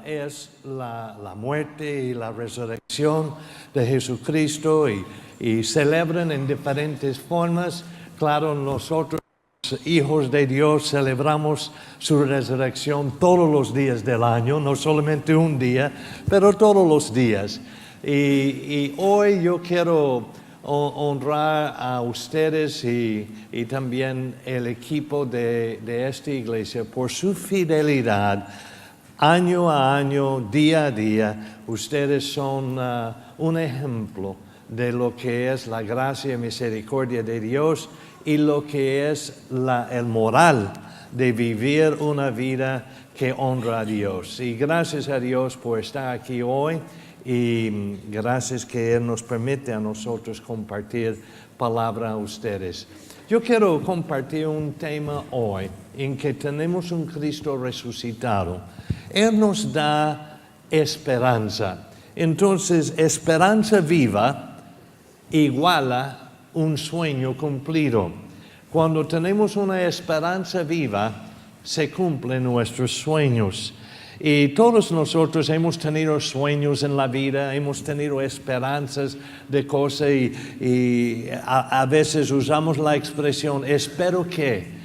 es la muerte y la resurrección de Jesucristo y celebran en diferentes formas. Claro, nosotros, hijos de Dios, celebramos su resurrección todos los días del año, no solamente un día, pero todos los días. Y hoy yo quiero honrar a ustedes y también el equipo de esta iglesia por su fidelidad. Año a año, día a día, ustedes son un ejemplo de lo que es la gracia y misericordia de Dios y lo que es el moral de vivir una vida que honra a Dios. Y gracias a Dios por estar aquí hoy y gracias que Él nos permite a nosotros compartir palabra a ustedes. Yo quiero compartir un tema hoy en que tenemos un Cristo resucitado. Él nos da esperanza. Entonces, esperanza viva iguala un sueño cumplido. Cuando tenemos una esperanza viva, se cumplen nuestros sueños. Y todos nosotros hemos tenido sueños en la vida, hemos tenido esperanzas de cosas y a veces usamos la expresión espero que.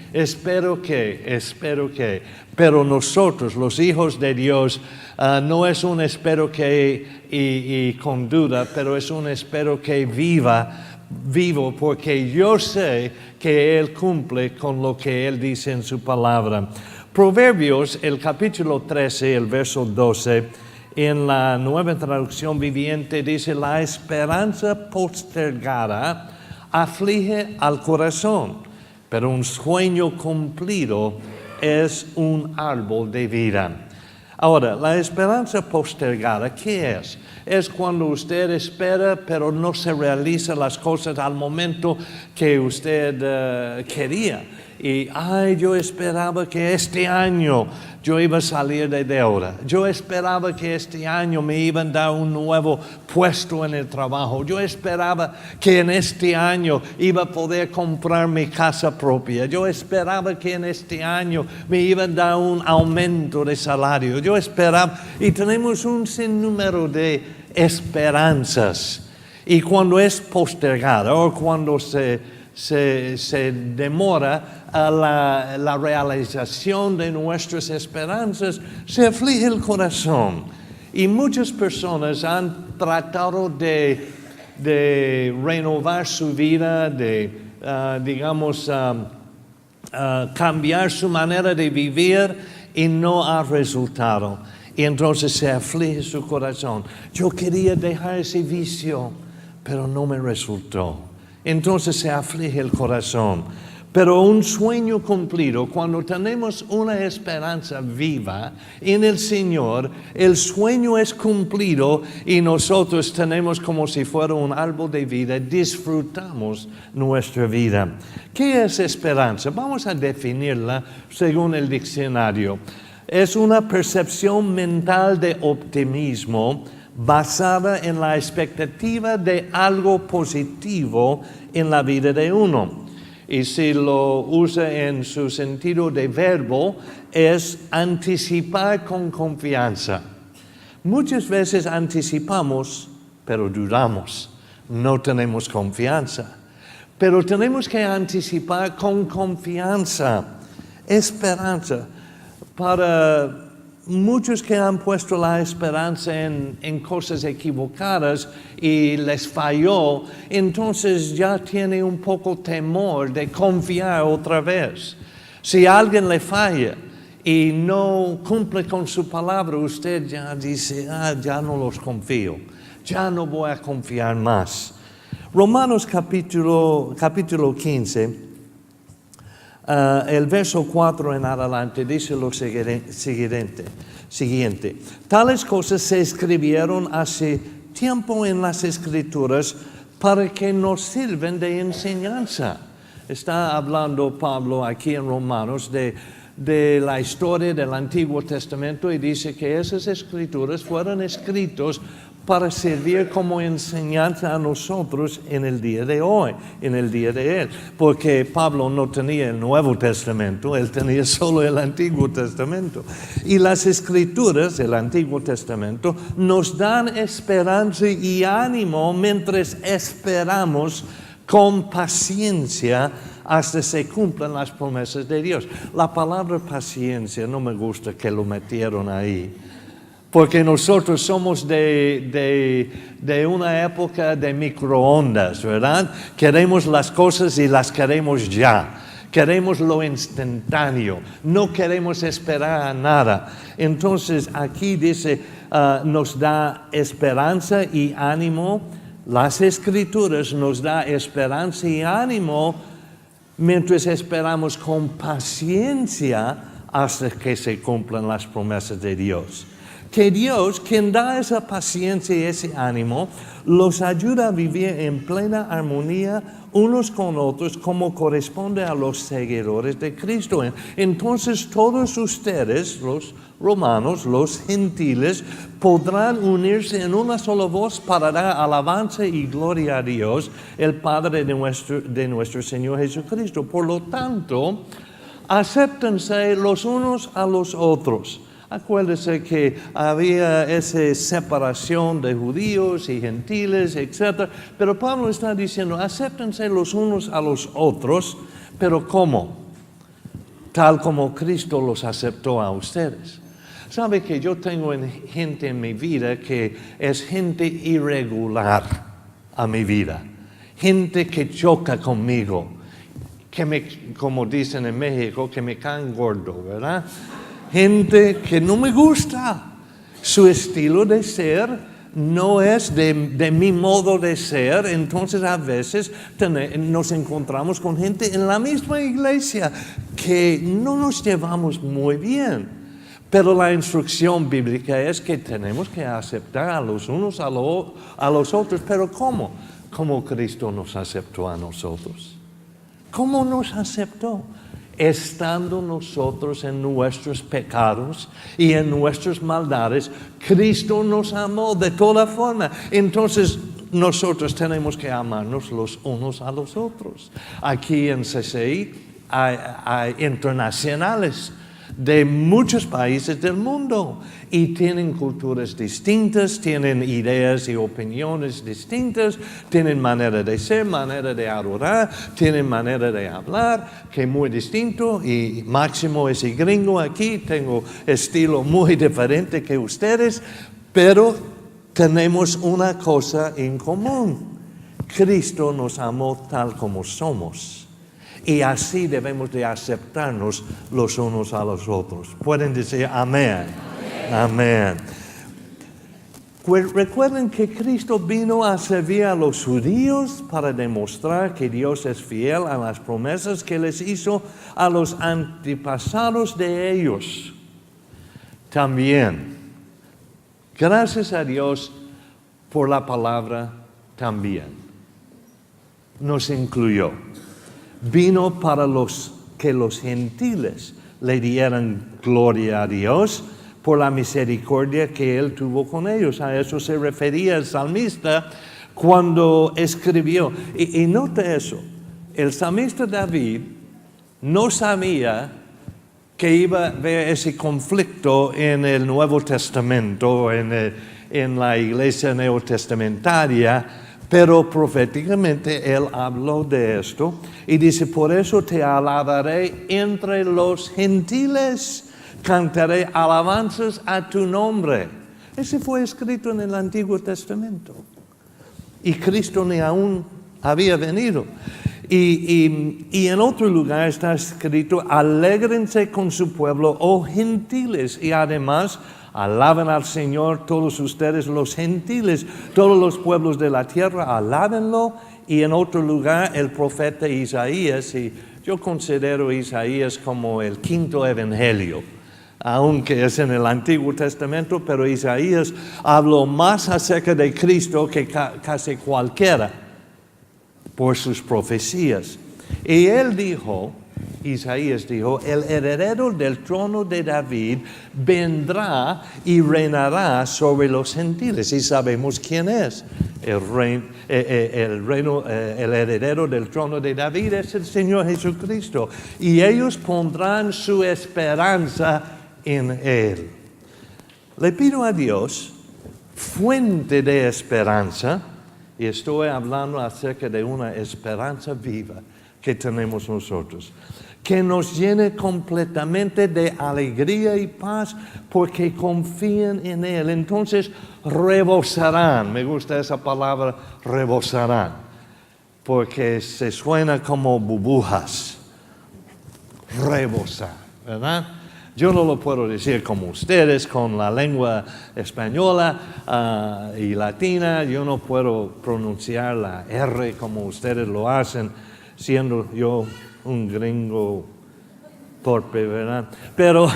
Pero nosotros, los hijos de Dios, no es un espero que y con duda, pero es un espero que vivo, porque yo sé que Él cumple con lo que Él dice en su palabra. Proverbios, el capítulo 13, el verso 12, en la Nueva Traducción Viviente dice, la esperanza postergada aflige al corazón, pero un sueño cumplido es un árbol de vida. Ahora, la esperanza postergada, ¿qué es? Es cuando usted espera, pero no se realizan las cosas al momento que usted quería. Y, yo esperaba que este año yo iba a salir de deuda. Yo esperaba que este año me iban a dar un nuevo puesto en el trabajo. Yo esperaba que en este año iba a poder comprar mi casa propia. Yo esperaba que en este año me iban a dar un aumento de salario. Yo esperaba, y tenemos un sinnúmero de esperanzas. Y cuando es postergada o cuando se demora la realización de nuestras esperanzas, se aflige el corazón. Y muchas personas han tratado de renovar su vida, cambiar su manera de vivir y no ha resultado. Y entonces se aflige su corazón. Yo quería dejar ese vicio, pero no me resultó. Entonces se aflige el corazón. Pero un sueño cumplido, cuando tenemos una esperanza viva en el Señor, el sueño es cumplido y nosotros tenemos como si fuera un árbol de vida, disfrutamos nuestra vida. ¿Qué es esperanza? Vamos a definirla según el diccionario. Es una percepción mental de optimismo basada en la expectativa de algo positivo en la vida de uno. Y si lo usa en su sentido de verbo, es anticipar con confianza. Muchas veces anticipamos, pero dudamos, no tenemos confianza. Pero tenemos que anticipar con confianza, esperanza. Para muchos que han puesto la esperanza en cosas equivocadas y les falló, entonces ya tiene un poco temor de confiar otra vez. Si alguien le falla y no cumple con su palabra, usted ya dice, ya no los confío, ya no voy a confiar más. Romanos capítulo 15, el verso 4 en adelante dice lo siguiente. Tales cosas se escribieron hace tiempo en las Escrituras para que nos sirven de enseñanza. Está hablando Pablo aquí en Romanos de la historia del Antiguo Testamento y dice que esas Escrituras fueron escritos para servir como enseñanza a nosotros en el día de hoy, en el día de Él. Porque Pablo no tenía el Nuevo Testamento, él tenía solo el Antiguo Testamento. Y las Escrituras del Antiguo Testamento nos dan esperanza y ánimo mientras esperamos con paciencia hasta se cumplan las promesas de Dios. La palabra paciencia no me gusta que lo metieron ahí. Porque nosotros somos de una época de microondas, ¿verdad? Queremos las cosas y las queremos ya. Queremos lo instantáneo. No queremos esperar a nada. Entonces aquí dice, nos da esperanza y ánimo. Las Escrituras nos da esperanza y ánimo mientras esperamos con paciencia hasta que se cumplan las promesas de Dios. Que Dios, quien da esa paciencia y ese ánimo, los ayuda a vivir en plena armonía unos con otros como corresponde a los seguidores de Cristo. Entonces todos ustedes, los romanos, los gentiles, podrán unirse en una sola voz para dar alabanza y gloria a Dios, el Padre de nuestro Señor Jesucristo. Por lo tanto, acéptense los unos a los otros. Acuérdese que había esa separación de judíos y gentiles, etc. Pero Pablo está diciendo, acéptense los unos a los otros, pero ¿cómo? Tal como Cristo los aceptó a ustedes. Sabe que yo tengo gente en mi vida que es gente irregular a mi vida. Gente que choca conmigo, como dicen en México, que me caen gordo, ¿verdad? Gente que no me gusta. Su estilo de ser no es de mi modo de ser. Entonces a veces nos encontramos con gente en la misma iglesia que no nos llevamos muy bien. Pero la instrucción bíblica es que tenemos que aceptar a los unos a los otros. ¿Pero cómo? Como Cristo nos aceptó a nosotros. ¿Cómo nos aceptó? Estando nosotros en nuestros pecados y en nuestras maldades, Cristo nos amó de toda forma. Entonces nosotros tenemos que amarnos los unos a los otros. Aquí en CCI hay internacionales de muchos países del mundo y tienen culturas distintas, tienen ideas y opiniones distintas, tienen manera de ser, manera de adorar, tienen manera de hablar que es muy distinto. Y Máximo es gringo aquí, tengo estilo muy diferente que ustedes, pero tenemos una cosa en común: Cristo nos amó tal como somos. Y así debemos de aceptarnos los unos a los otros. Pueden decir amén. Amén. Recuerden que Cristo vino a servir a los judíos para demostrar que Dios es fiel a las promesas que les hizo a los antepasados de ellos. También, gracias a Dios por la palabra también. Nos incluyó. Vino para que los gentiles le dieran gloria a Dios por la misericordia que Él tuvo con ellos. A eso se refería el salmista cuando escribió. Y note eso, el salmista David no sabía que iba a haber ese conflicto en el Nuevo Testamento, en la iglesia neotestamentaria. Pero proféticamente Él habló de esto y dice, por eso te alabaré entre los gentiles, cantaré alabanzas a tu nombre. Ese fue escrito en el Antiguo Testamento. Y Cristo ni aún había venido. Y en otro lugar está escrito, alégrense con su pueblo, oh gentiles, y además alaben al Señor todos ustedes los gentiles, todos los pueblos de la tierra, alábenlo. Y en otro lugar el profeta Isaías, y yo considero Isaías como el quinto evangelio, aunque es en el Antiguo Testamento, pero Isaías habló más acerca de Cristo que casi cualquiera por sus profecías. Y él dijo Isaías dijo, el heredero del trono de David vendrá y reinará sobre los gentiles. Y sabemos quién es. El heredero del trono de David es el Señor Jesucristo. Y ellos pondrán su esperanza en Él. Le pido a Dios, fuente de esperanza, y estoy hablando acerca de una esperanza viva que tenemos nosotros, que nos llene completamente de alegría y paz porque confían en Él. Entonces rebosarán, me gusta esa palabra, rebosarán, porque se suena como burbujas, rebosar, ¿verdad? Yo no lo puedo decir como ustedes, con la lengua española y latina. Yo no puedo pronunciar la R como ustedes lo hacen, siendo yo un gringo torpe, ¿verdad? Pero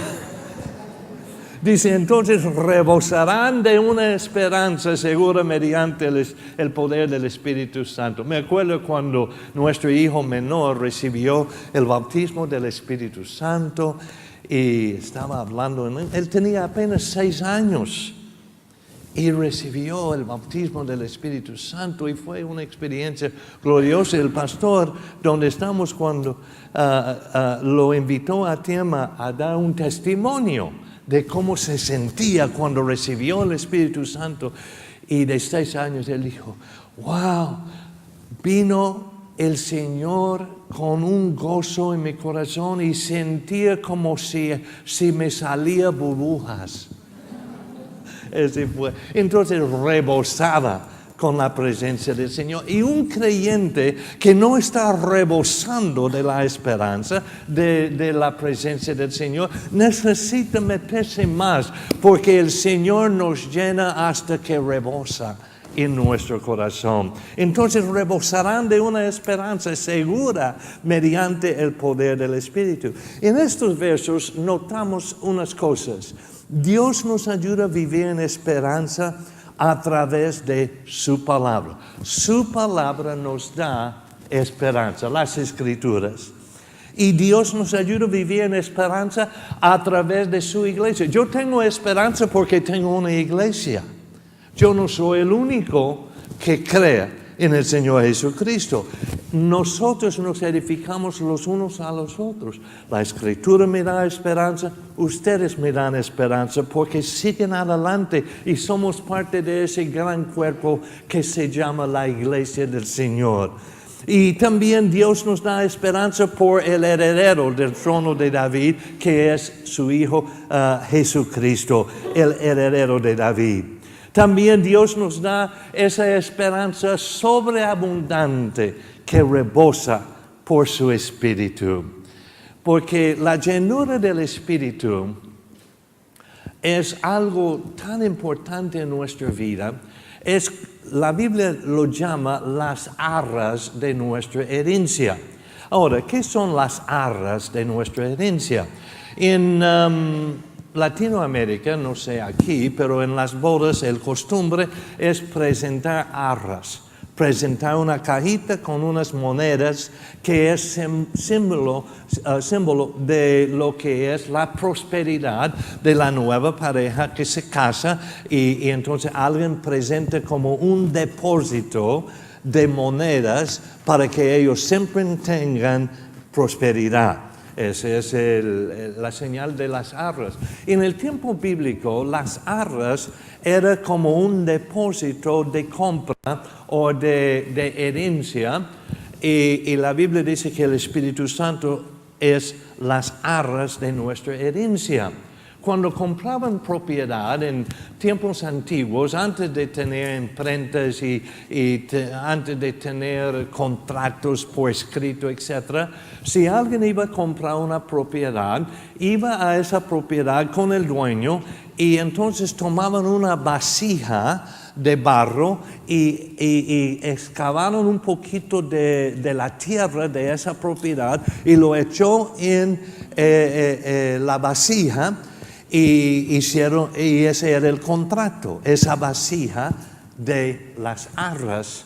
dice, entonces rebosarán de una esperanza segura mediante el poder del Espíritu Santo. Me acuerdo cuando nuestro hijo menor recibió el bautismo del Espíritu Santo. Y estaba hablando, él tenía apenas 6 años y recibió el bautismo del Espíritu Santo y fue una experiencia gloriosa. El pastor, donde estamos cuando lo invitó a Tema a dar un testimonio de cómo se sentía cuando recibió el Espíritu Santo. Y de 6 años él dijo, wow, vino el Señor con un gozo en mi corazón y sentía como si me salía burbujas. Ese fue. Entonces rebosaba con la presencia del Señor. Y un creyente que no está rebosando de la esperanza, de la presencia del Señor, necesita meterse más, porque el Señor nos llena hasta que rebosa en nuestro corazón. Entonces rebosarán de una esperanza segura mediante el poder del Espíritu. En estos versos notamos unas cosas. Dios nos ayuda a vivir en esperanza a través de su palabra. Su palabra nos da esperanza, las Escrituras. Y Dios nos ayuda a vivir en esperanza a través de su iglesia. Yo tengo esperanza porque tengo una iglesia. Yo no soy el único que cree en el Señor Jesucristo. Nosotros nos edificamos los unos a los otros. La Escritura me da esperanza, ustedes me dan esperanza porque siguen adelante y somos parte de ese gran cuerpo que se llama la Iglesia del Señor. Y también Dios nos da esperanza por el heredero del trono de David, que es su Hijo Jesucristo, el heredero de David. También Dios nos da esa esperanza sobreabundante que rebosa por su Espíritu. Porque la llenura del Espíritu es algo tan importante en nuestra vida. La Biblia lo llama las arras de nuestra herencia. Ahora, ¿qué son las arras de nuestra herencia? En Latinoamérica, no sé aquí, pero en las bodas el costumbre es presentar arras, presentar una cajita con unas monedas que es símbolo de lo que es la prosperidad de la nueva pareja que se casa y entonces alguien presenta como un depósito de monedas para que ellos siempre tengan prosperidad. Esa es la señal de las arras. En el tiempo bíblico, las arras era como un depósito de compra o de herencia. Y la Biblia dice que el Espíritu Santo es las arras de nuestra herencia. Cuando compraban propiedad en tiempos antiguos, antes de tener imprentas y antes de tener contratos por escrito, etc., si alguien iba a comprar una propiedad, iba a esa propiedad con el dueño y entonces tomaban una vasija de barro y excavaron un poquito de la tierra de esa propiedad y lo echó en la vasija. Y ese era el contrato, esa vasija de las arras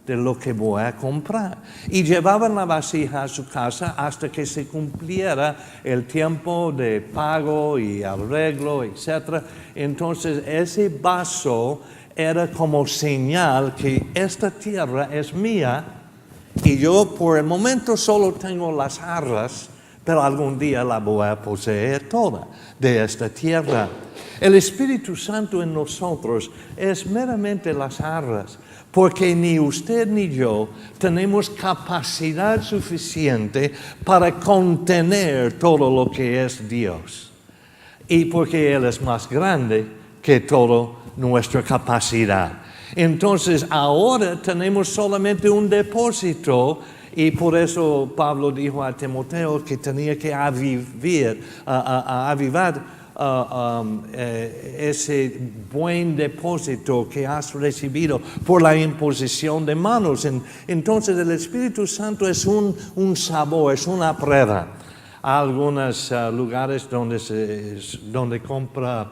de lo que voy a comprar. Y llevaban la vasija a su casa hasta que se cumpliera el tiempo de pago y arreglo, etc. Entonces ese vaso era como señal que esta tierra es mía y yo por el momento solo tengo las jarras, pero algún día la voy a poseer toda de esta tierra. El Espíritu Santo en nosotros es meramente las jarras, porque ni usted ni yo tenemos capacidad suficiente para contener todo lo que es Dios. Y porque Él es más grande que toda nuestra capacidad. Entonces ahora tenemos solamente un depósito. Y por eso Pablo dijo a Timoteo que tenía que avivar ese buen depósito que has recibido por la imposición de manos. Entonces el Espíritu Santo es un sabor, es una prueba. Hay algunos lugares donde compra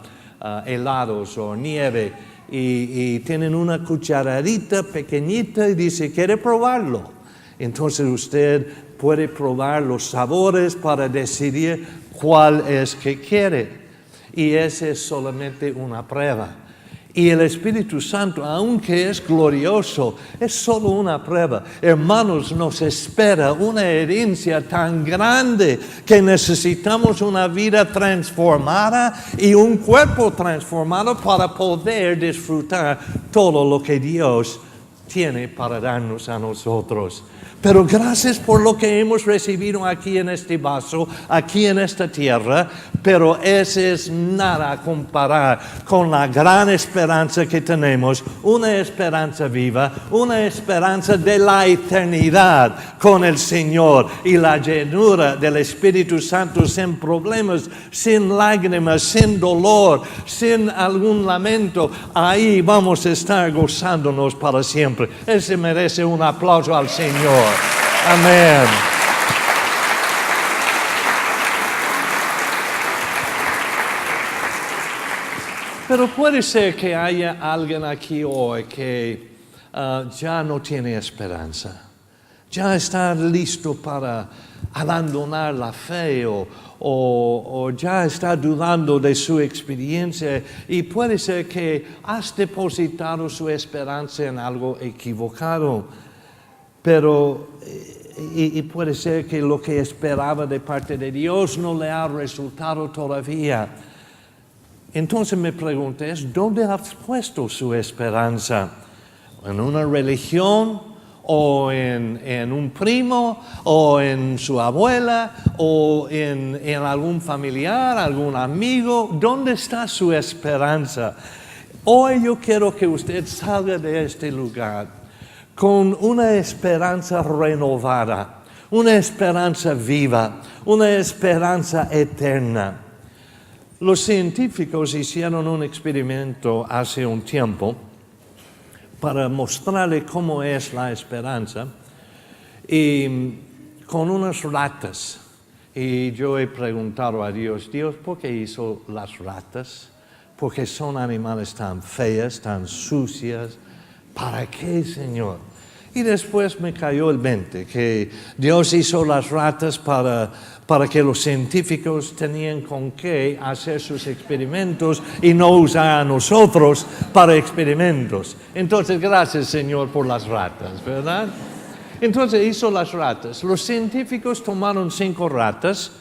helados o nieve y tienen una cucharadita pequeñita y dice, ¿quiere probarlo? Entonces usted puede probar los sabores para decidir cuál es que quiere. Y esa es solamente una prueba. Y el Espíritu Santo, aunque es glorioso, es solo una prueba. Hermanos, nos espera una herencia tan grande que necesitamos una vida transformada y un cuerpo transformado para poder disfrutar todo lo que Dios tiene para darnos a nosotros. Pero gracias por lo que hemos recibido aquí en este vaso, aquí en esta tierra, pero ese es nada a comparar con la gran esperanza que tenemos, una esperanza viva, una esperanza de la eternidad con el Señor y la llenura del Espíritu Santo sin problemas, sin lágrimas, sin dolor, sin algún lamento. Ahí vamos a estar gozándonos para siempre. Ese merece un aplauso al Señor. Amén. Pero puede ser que haya alguien aquí hoy que ya no tiene esperanza. Ya está listo para abandonar la fe o ya está dudando de su experiencia y puede ser que has depositado su esperanza en algo equivocado. Pero y puede ser que lo que esperaba de parte de Dios no le ha resultado todavía. Entonces me preguntas, ¿dónde has puesto su esperanza? ¿En una religión? ¿O en un primo? ¿O en su abuela? ¿O en algún familiar, algún amigo? ¿Dónde está su esperanza? Hoy yo quiero que usted salga de este lugar con una esperanza renovada, una esperanza viva, una esperanza eterna. Los científicos hicieron un experimento hace un tiempo para mostrarle cómo es la esperanza y con unas ratas. Y yo he preguntado a Dios, ¿por qué hizo las ratas? Porque son animales tan feas, tan sucias. ¿Para qué, Señor? Y después me cayó el 20, que Dios hizo las ratas para que los científicos tenían con qué hacer sus experimentos y no usar a nosotros para experimentos. Entonces, gracias, Señor, por las ratas, ¿verdad? Entonces hizo las ratas. Los científicos tomaron 5 ratas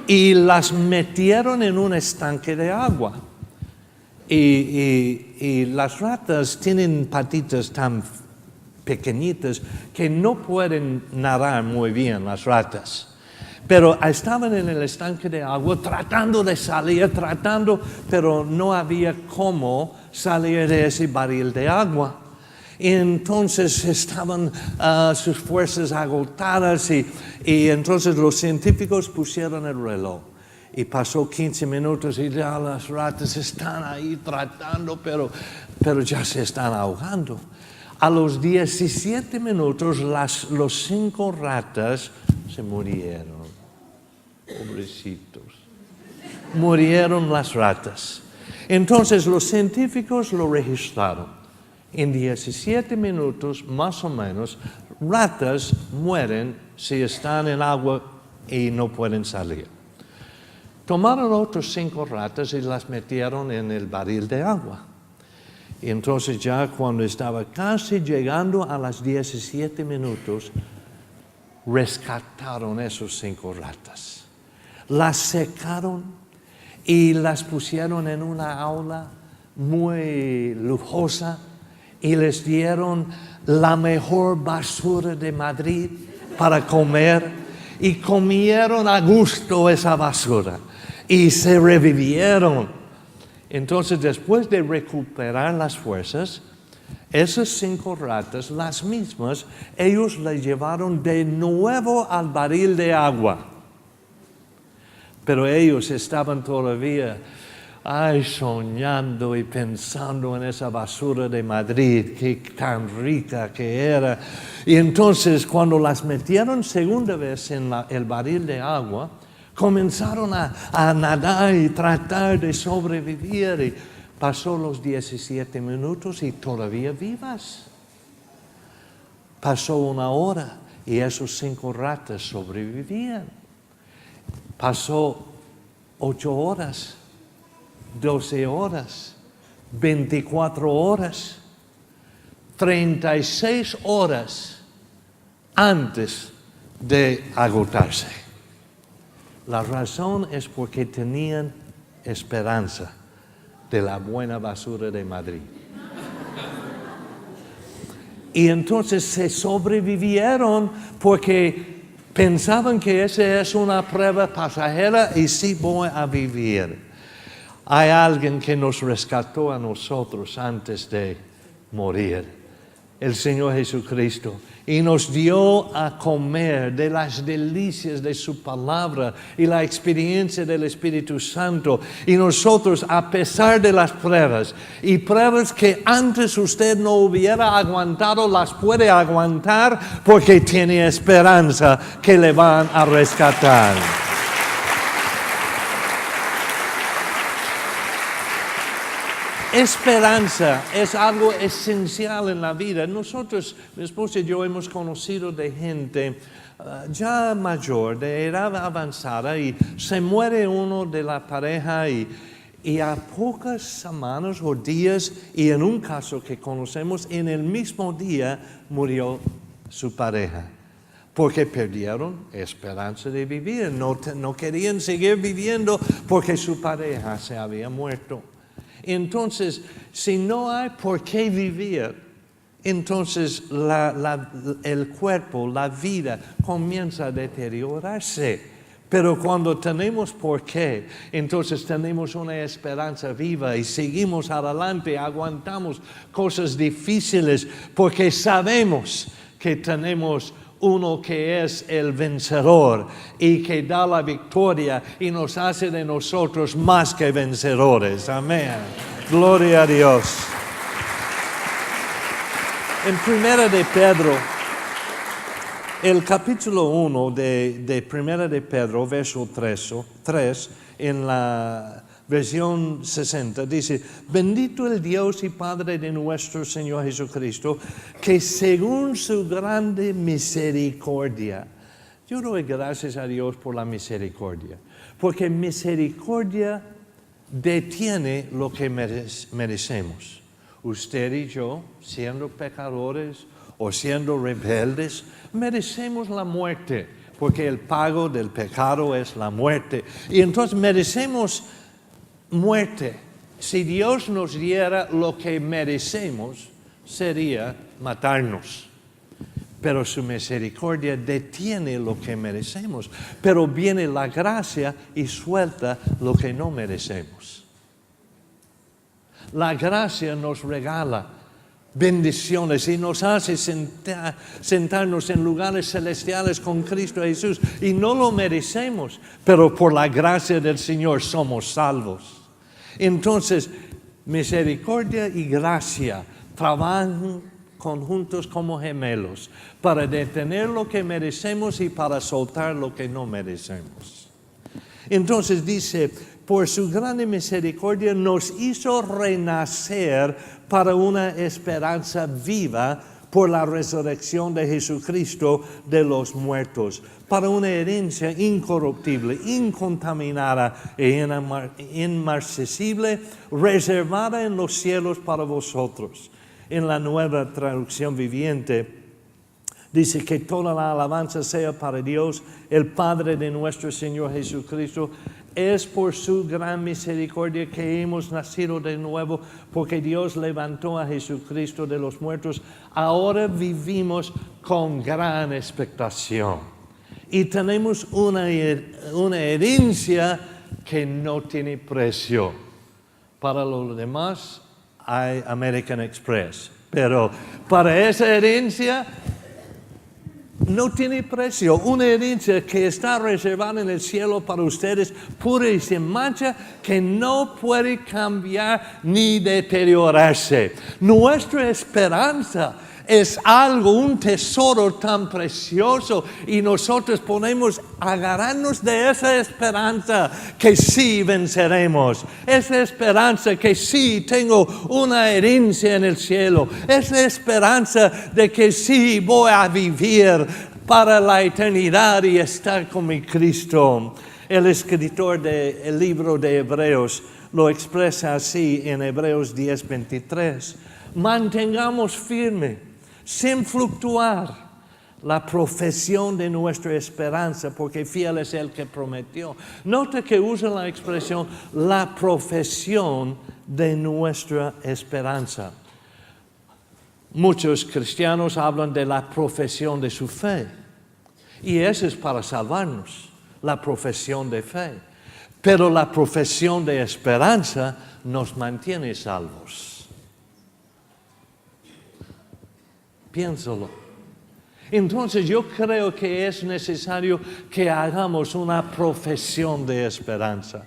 y las metieron en un estanque de agua. Y las ratas tienen patitas tan pequeñitas que no pueden nadar muy bien las ratas. Pero estaban en el estanque de agua tratando de salir, pero no había cómo salir de ese barril de agua. Y entonces estaban sus fuerzas agotadas y entonces los científicos pusieron el reloj. Y pasó 15 minutos y ya las ratas están ahí tratando, pero ya se están ahogando. A los 17 minutos los 5 ratas se murieron. Pobrecitos. Murieron las ratas. Entonces los científicos lo registraron En 17 minutos, más o menos, ratas mueren si están en agua y no pueden salir. Tomaron otros 5 ratas y las metieron en el barril de agua. Y entonces ya cuando estaba casi llegando a las 17 minutos, rescataron esos 5 ratas. Las secaron y las pusieron en una aula muy lujosa y les dieron la mejor basura de Madrid para comer y comieron a gusto esa basura y se revivieron. Entonces, después de recuperar las fuerzas, esas 5 ratas, las mismas, ellos las llevaron de nuevo al barril de agua. Pero ellos estaban todavía soñando y pensando en esa basura de Madrid, que tan rica que era. Y entonces, cuando las metieron segunda vez en el barril de agua, comenzaron a nadar y tratar de sobrevivir. Y pasó los 17 minutos y todavía vivas. Pasó 1 hora y esos 5 ratas sobrevivían. Pasó 8 horas, 12 horas, 24 horas, 36 horas antes de agotarse. La razón es porque tenían esperanza de la buena basura de Madrid. Y entonces se sobrevivieron porque pensaban que esa es una prueba pasajera y sí voy a vivir. Hay alguien que nos rescató a nosotros antes de morir, el Señor Jesucristo, y nos dio a comer de las delicias de su palabra y la experiencia del Espíritu Santo. Y nosotros, a pesar de las pruebas, y pruebas que antes usted no hubiera aguantado, las puede aguantar porque tiene esperanza que le van a rescatar. Esperanza es algo esencial en la vida. Nosotros, mi esposa y yo, hemos conocido de gente ya mayor, de edad avanzada, y se muere uno de la pareja y a pocas semanas o días, y en un caso que conocemos, en el mismo día murió su pareja. Porque perdieron esperanza de vivir, no querían seguir viviendo porque su pareja se había muerto. Entonces, si no hay por qué vivir, entonces el cuerpo, la vida, comienza a deteriorarse. Pero cuando tenemos por qué, entonces tenemos una esperanza viva y seguimos adelante, aguantamos cosas difíciles porque sabemos que tenemos uno que es el vencedor y que da la victoria y nos hace de nosotros más que vencedores. Amén. Gloria a Dios. En Primera de Pedro, el capítulo 1 de Primera de Pedro, verso 3, en la versión 60, dice: bendito el Dios y Padre de nuestro Señor Jesucristo, que según su grande misericordia, yo doy gracias a Dios por la misericordia, porque misericordia detiene lo que merecemos. Usted y yo, siendo pecadores o siendo rebeldes, merecemos la muerte, porque el pago del pecado es la muerte. Y entonces merecemos muerte. Si Dios nos diera lo que merecemos, sería matarnos. Pero su misericordia detiene lo que merecemos. Pero viene la gracia y suelta lo que no merecemos. La gracia nos regala bendiciones y nos hace sentarnos en lugares celestiales con Cristo Jesús. Y no lo merecemos, pero por la gracia del Señor somos salvos. Entonces, misericordia y gracia trabajan conjuntos como gemelos para detener lo que merecemos y para soltar lo que no merecemos. Entonces dice por su grande misericordia, nos hizo renacer para una esperanza viva por la resurrección de Jesucristo de los muertos, para una herencia incorruptible, incontaminada e inmarcesible, reservada en los cielos para vosotros. En la Nueva Traducción Viviente dice que toda la alabanza sea para Dios, el Padre de nuestro Señor Jesucristo. Es por su gran misericordia que hemos nacido de nuevo, porque Dios levantó a Jesucristo de los muertos. Ahora vivimos con gran expectación y tenemos una herencia que no tiene precio. Para los demás hay American Express, pero para esa herencia no tiene precio. Una herencia que está reservada en el cielo para ustedes, pura y sin mancha, que no puede cambiar ni deteriorarse. Nuestra esperanza es algo, un tesoro tan precioso, y nosotros podemos agarrarnos de esa esperanza que sí venceremos, esa esperanza que sí tengo una herencia en el cielo, esa esperanza de que sí voy a vivir para la eternidad y estar con mi Cristo. El escritor del libro de Hebreos lo expresa así en Hebreos 10:23. Mantengamos firme, sin fluctuar, la profesión de nuestra esperanza, porque fiel es el que prometió. Nota que usa la expresión la profesión de nuestra esperanza. Muchos cristianos hablan de la profesión de su fe, y eso es para salvarnos, la profesión de fe. Pero la profesión de esperanza nos mantiene salvos. Piénsalo. Entonces yo creo que es necesario que hagamos una profesión de esperanza.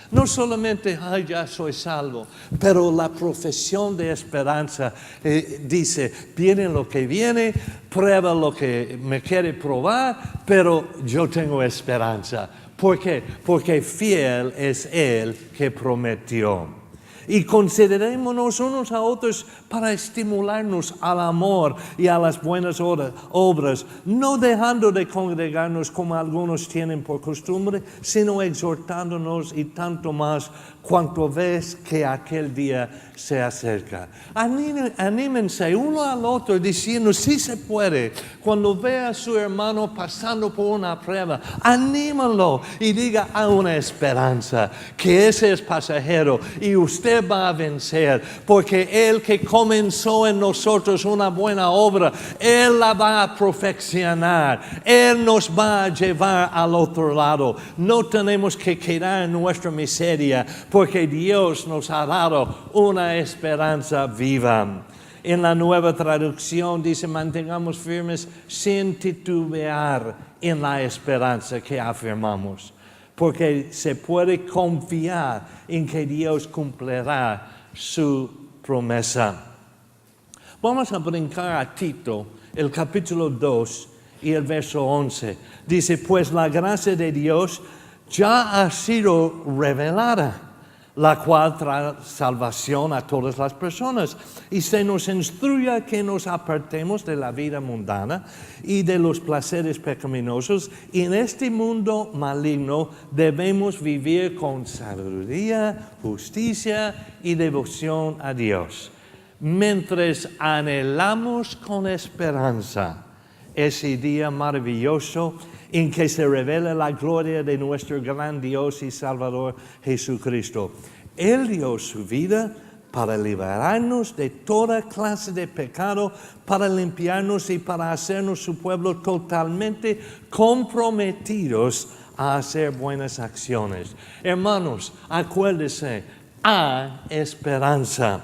No solamente, ay, ya soy salvo, pero la profesión de esperanza dice, viene lo que viene, prueba lo que me quiere probar, pero yo tengo esperanza. ¿Por qué? Porque fiel es Él que prometió. Y considerémonos unos a otros para estimularnos al amor y a las buenas obras, no dejando de congregarnos como algunos tienen por costumbre, sino exhortándonos, y tanto más cuanto ves que aquel día se acerca. Anímense uno al otro diciendo, sí se puede. Cuando vea a su hermano pasando por una prueba, anímalo y diga, hay una esperanza, que ese es pasajero y usted va a vencer, porque el que comenzó en nosotros una buena obra, Él la va a perfeccionar, Él nos va a llevar al otro lado. No tenemos que quedar en nuestra miseria, porque Dios nos ha dado una esperanza viva. En la Nueva Traducción dice, mantengamos firmes sin titubear en la esperanza que afirmamos, porque se puede confiar en que Dios cumplirá su promesa. Vamos a brincar a Tito, el capítulo 2 y el verso 11. Dice, pues la gracia de Dios ya ha sido revelada, la cual trae salvación a todas las personas, y se nos instruye a que nos apartemos de la vida mundana y de los placeres pecaminosos, y en este mundo maligno debemos vivir con sabiduría, justicia y devoción a Dios, mientras anhelamos con esperanza ese día maravilloso en que se revela la gloria de nuestro gran Dios y Salvador Jesucristo. Él dio su vida para liberarnos de toda clase de pecado, para limpiarnos y para hacernos su pueblo totalmente comprometidos a hacer buenas acciones. Hermanos, acuérdense, hay esperanza.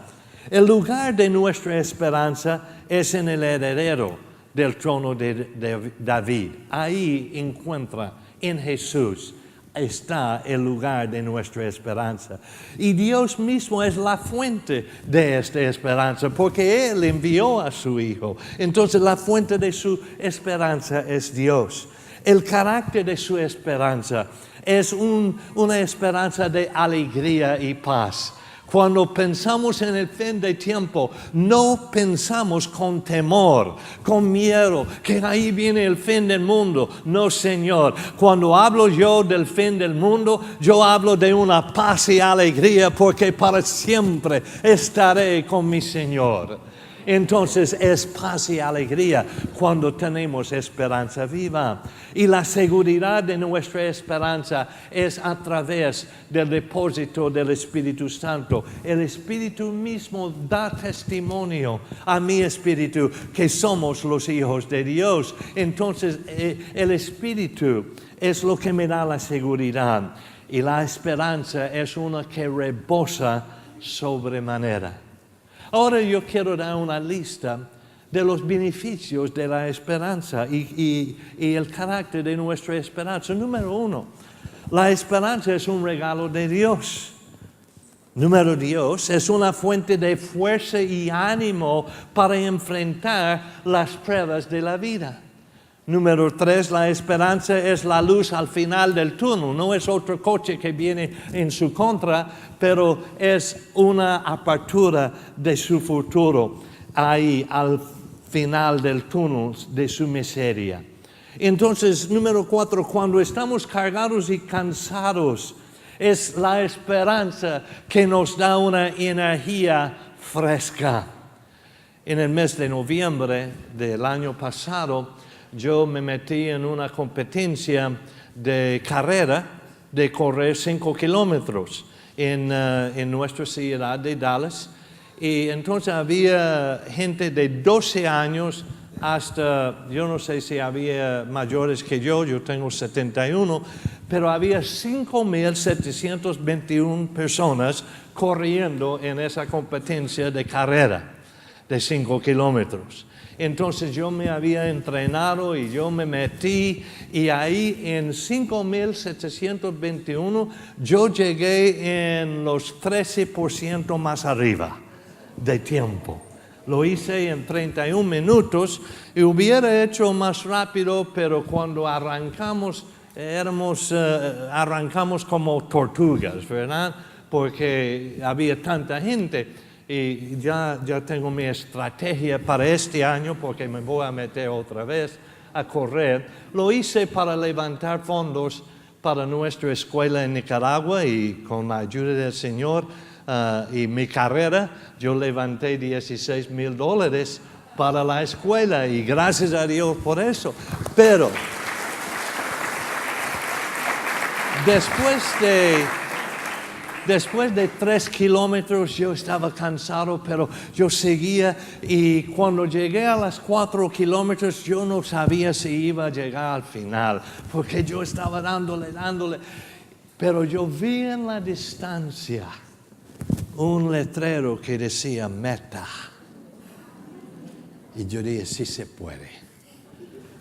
El lugar de nuestra esperanza es en el heredero del trono de David. Ahí encuentra, en Jesús, está el lugar de nuestra esperanza. Y Dios mismo es la fuente de esta esperanza, porque Él envió a su Hijo. Entonces la fuente de su esperanza es Dios. El carácter de su esperanza es una esperanza de alegría y paz. Cuando pensamos en el fin del tiempo, no pensamos con temor, con miedo, que ahí viene el fin del mundo. No, Señor. Cuando hablo yo del fin del mundo, yo hablo de una paz y alegría, porque para siempre estaré con mi Señor. Entonces es paz y alegría cuando tenemos esperanza viva. Y la seguridad de nuestra esperanza es a través del depósito del Espíritu Santo. El Espíritu mismo da testimonio a mi espíritu que somos los hijos de Dios. Entonces el Espíritu es lo que me da la seguridad. Y la esperanza es una que rebosa sobremanera. Ahora yo quiero dar una lista de los beneficios de la esperanza y el carácter de nuestra esperanza. Número 1, la esperanza es un regalo de Dios. Número 2, es una fuente de fuerza y ánimo para enfrentar las pruebas de la vida. Número 3, la esperanza es la luz al final del túnel. No es otro coche que viene en su contra, pero es una apertura de su futuro ahí al final del túnel de su miseria. Entonces, número 4, cuando estamos cargados y cansados, es la esperanza que nos da una energía fresca. En el mes de noviembre del año pasado, yo me metí en una competencia de carrera, de correr 5 kilómetros en nuestra ciudad de Dallas. Y entonces había gente de 12 años hasta, yo no sé si había mayores que yo tengo 71, pero había 5,721 personas corriendo en esa competencia de carrera de 5 kilómetros. Entonces yo me había entrenado y yo me metí y ahí en 5,721 yo llegué en los 13% más arriba de tiempo. Lo hice en 31 minutos y hubiera hecho más rápido, pero cuando arrancamos, arrancamos como tortugas, ¿verdad? Porque había tanta gente. Y ya tengo mi estrategia para este año porque me voy a meter otra vez a correr. Lo hice para levantar fondos para nuestra escuela en Nicaragua y con la ayuda del Señor y mi carrera, yo levanté $16,000 para la escuela y gracias a Dios por eso. Pero después de 3 kilómetros yo estaba cansado, pero yo seguía y cuando llegué a las 4 kilómetros yo no sabía si iba a llegar al final, porque yo estaba dándole, pero yo vi en la distancia un letrero que decía meta y yo dije sí se puede.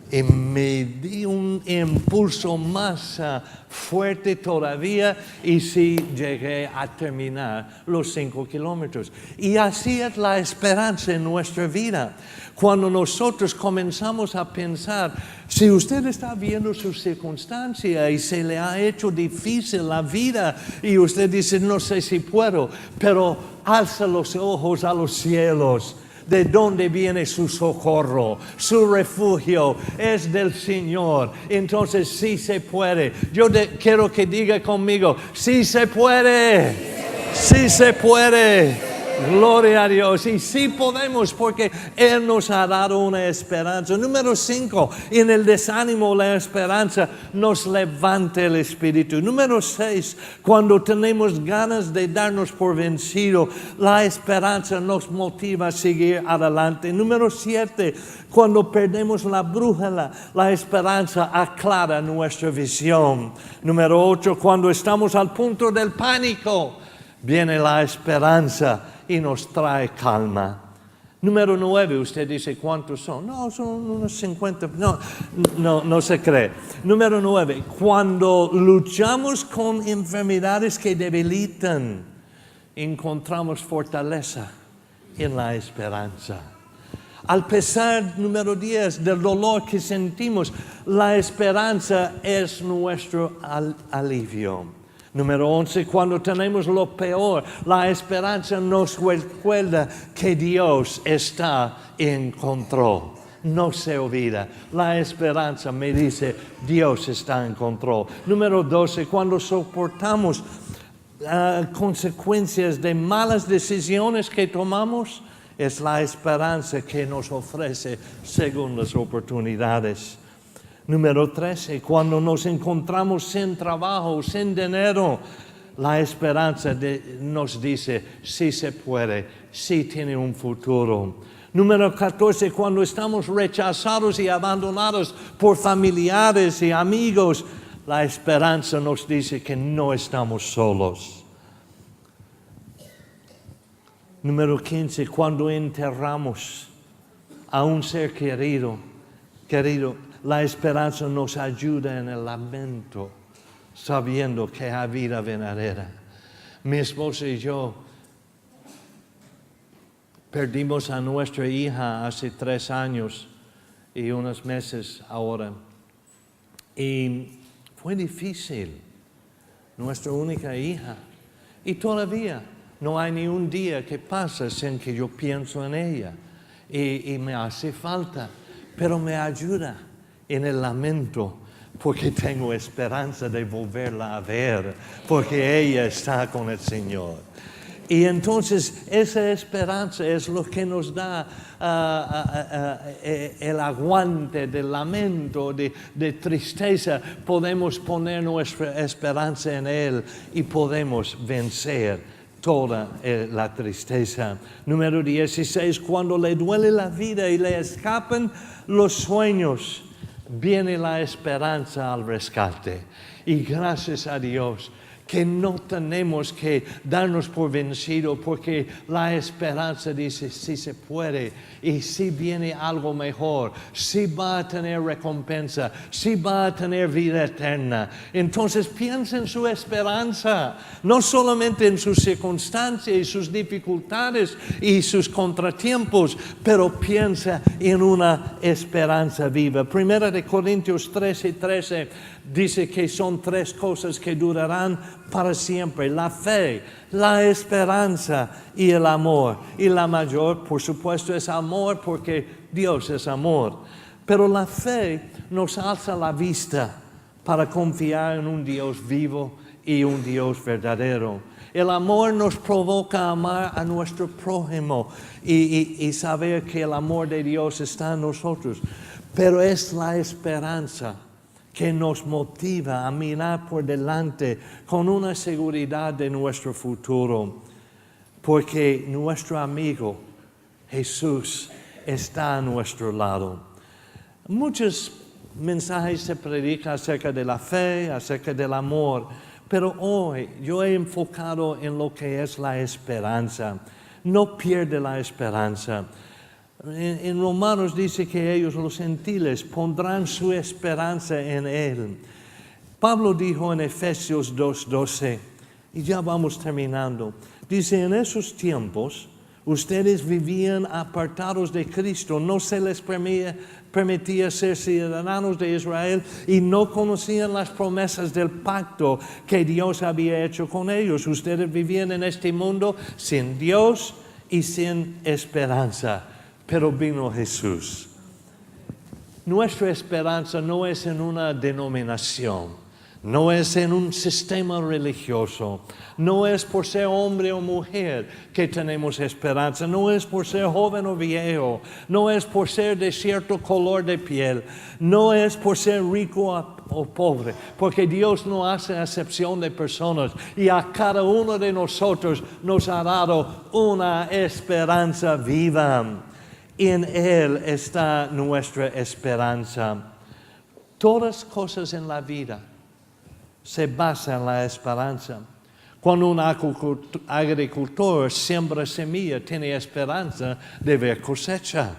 Y me di un impulso más fuerte todavía y sí llegué a terminar los 5 kilómetros. Y así es la esperanza en nuestra vida. Cuando nosotros comenzamos a pensar, si usted está viendo su circunstancia y se le ha hecho difícil la vida y usted dice, no sé si puedo, pero alza los ojos a los cielos. ¿De dónde viene su socorro? Su refugio es del Señor. Entonces sí se puede. Yo quiero que diga conmigo, sí se puede. Sí se puede. Gloria a Dios. Y sí podemos porque Él nos ha dado una esperanza. Número 5, en el desánimo la esperanza nos levanta el espíritu. Número 6, cuando tenemos ganas de darnos por vencido, la esperanza nos motiva a seguir adelante. Número 7, cuando perdemos la brújula, la esperanza aclara nuestra visión. Número 8, cuando estamos al punto del pánico, viene la esperanza y nos trae calma. Número 9, usted dice, ¿cuántos son? No, son unos 50, no se cree. Número 9, cuando luchamos con enfermedades que debilitan, encontramos fortaleza en la esperanza. Al pesar, número 10, del dolor que sentimos, la esperanza es nuestro alivio. Número 11, cuando tenemos lo peor, la esperanza nos recuerda que Dios está en control. No se olvida. La esperanza me dice, Dios está en control. Número 12, cuando soportamos consecuencias de malas decisiones que tomamos, es la esperanza que nos ofrece segundas oportunidades. Número 13, cuando nos encontramos sin trabajo, sin dinero, la esperanza nos dice, sí se puede, sí tiene un futuro. Número 14, cuando estamos rechazados y abandonados por familiares y amigos, la esperanza nos dice que no estamos solos. Número 15, cuando enterramos a un ser querido, la esperanza nos ayuda en el lamento, sabiendo que hay vida venidera. Mi esposa y yo perdimos a nuestra hija hace 3 años y unos meses ahora. Y fue difícil, nuestra única hija. Y todavía no hay ni un día que pasa sin que yo pienso en ella. Y me hace falta, pero me ayuda en el lamento, porque tengo esperanza de volverla a ver, porque ella está con el Señor. Y entonces esa esperanza es lo que nos da el aguante del lamento, de tristeza. Podemos poner nuestra esperanza en Él y podemos vencer toda la tristeza. Número 16, cuando le duele la vida y le escapan los sueños, viene la esperanza al rescate. Y gracias a Dios que no tenemos que darnos por vencido, porque la esperanza dice, sí se puede, y sí viene algo mejor, sí va a tener recompensa, sí va a tener vida eterna. Entonces piensa en su esperanza, no solamente en sus circunstancias y sus dificultades y sus contratiempos, pero piensa en una esperanza viva. Primera de Corintios 13:13 dice que son 3 cosas que durarán para siempre: la fe, la esperanza y el amor. Y la mayor, por supuesto, es amor, porque Dios es amor. Pero la fe nos alza la vista para confiar en un Dios vivo y un Dios verdadero. El amor nos provoca a amar a nuestro prójimo y saber que el amor de Dios está en nosotros. Pero es la esperanza que nos motiva a mirar por delante con una seguridad de nuestro futuro, porque nuestro amigo Jesús está a nuestro lado. Muchos mensajes se predican acerca de la fe, acerca del amor, pero hoy yo he enfocado en lo que es la esperanza. No pierde la esperanza. En Romanos dice que ellos, los gentiles, pondrán su esperanza en Él. Pablo dijo en Efesios 2:12, y ya vamos terminando, dice, en esos tiempos ustedes vivían apartados de Cristo, no se les permitía ser ciudadanos de Israel y no conocían las promesas del pacto que Dios había hecho con ellos. Ustedes vivían en este mundo sin Dios y sin esperanza. Pero vino Jesús. Nuestra esperanza no es en una denominación, no es en un sistema religioso, no es por ser hombre o mujer que tenemos esperanza, no es por ser joven o viejo, no es por ser de cierto color de piel, no es por ser rico o pobre, porque Dios no hace acepción de personas y a cada uno de nosotros nos ha dado una esperanza viva. En Él está nuestra esperanza. Todas cosas en la vida se basan en la esperanza. Cuando un agricultor siembra semilla, tiene esperanza de ver cosecha.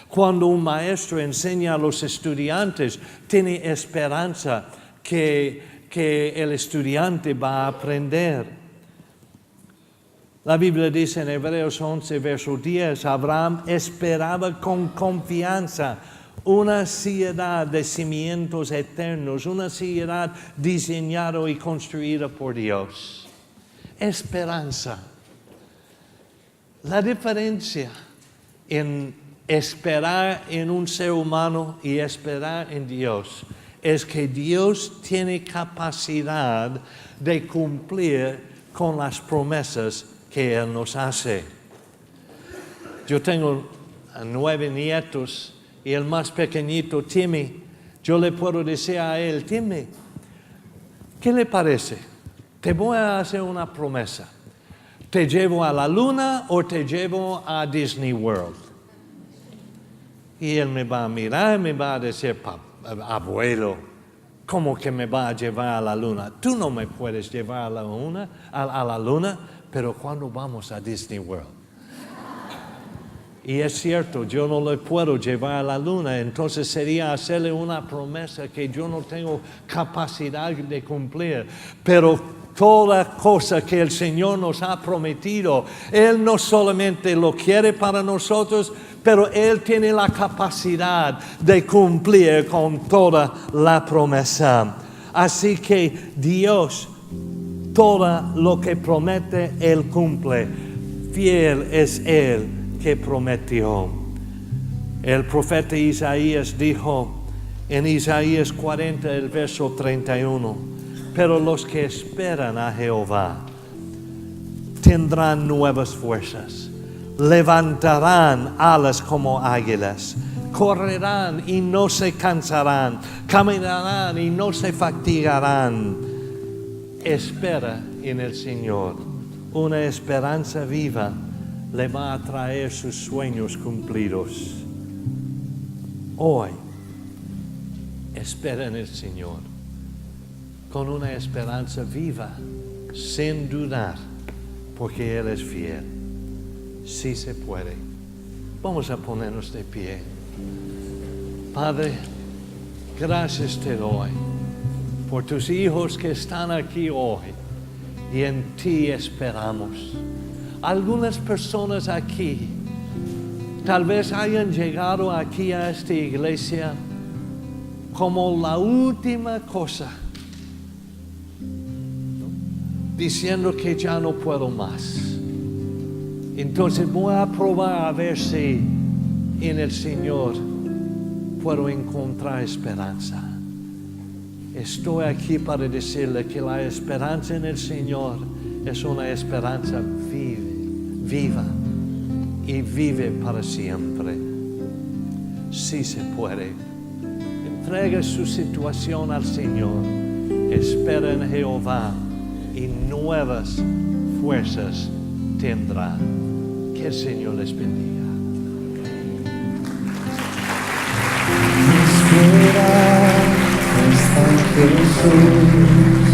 Cuando un maestro enseña a los estudiantes, tiene esperanza que el estudiante va a aprender. La Biblia dice en Hebreos 11, verso 10, Abraham esperaba con confianza una ciudad de cimientos eternos, una ciudad diseñada y construida por Dios. Esperanza. La diferencia en esperar en un ser humano y esperar en Dios es que Dios tiene capacidad de cumplir con las promesas que Él nos hace. Yo tengo 9 nietos y el más pequeñito, Timmy, yo le puedo decir a él, Timmy, ¿qué le parece? Te voy a hacer una promesa. ¿Te llevo a la luna o te llevo a Disney World? Y él me va a mirar y me va a decir, abuelo, ¿cómo que me va a llevar a la luna? Tú no me puedes llevar a la luna, pero ¿cuándo vamos a Disney World? Y es cierto, yo no le puedo llevar a la luna, entonces sería hacerle una promesa que yo no tengo capacidad de cumplir. Pero toda cosa que el Señor nos ha prometido, Él no solamente lo quiere para nosotros, pero Él tiene la capacidad de cumplir con toda la promesa. Así que Dios, todo lo que promete, Él cumple. Fiel es Él que prometió. El profeta Isaías dijo en Isaías 40, el verso 31, pero los que esperan a Jehová tendrán nuevas fuerzas, levantarán alas como águilas, correrán y no se cansarán, caminarán y no se fatigarán. Espera en el Señor. Una esperanza viva le va a traer sus sueños cumplidos. Hoy, espera en el Señor con una esperanza viva, sin dudar, porque Él es fiel. Sí se puede. Vamos a ponernos de pie. Padre, gracias te doy por tus hijos que están aquí hoy y en ti esperamos. Algunas personas aquí tal vez hayan llegado aquí a esta iglesia como la última cosa, diciendo que ya no puedo más. Entonces voy a probar a ver si en el Señor puedo encontrar esperanza. Estoy aquí para decirle que la esperanza en el Señor es una esperanza viva y vive para siempre. Sí se puede. Entrega su situación al Señor. Espera en Jehová y nuevas fuerzas tendrá. Que el Señor les bendiga. Espera hasta Jesús.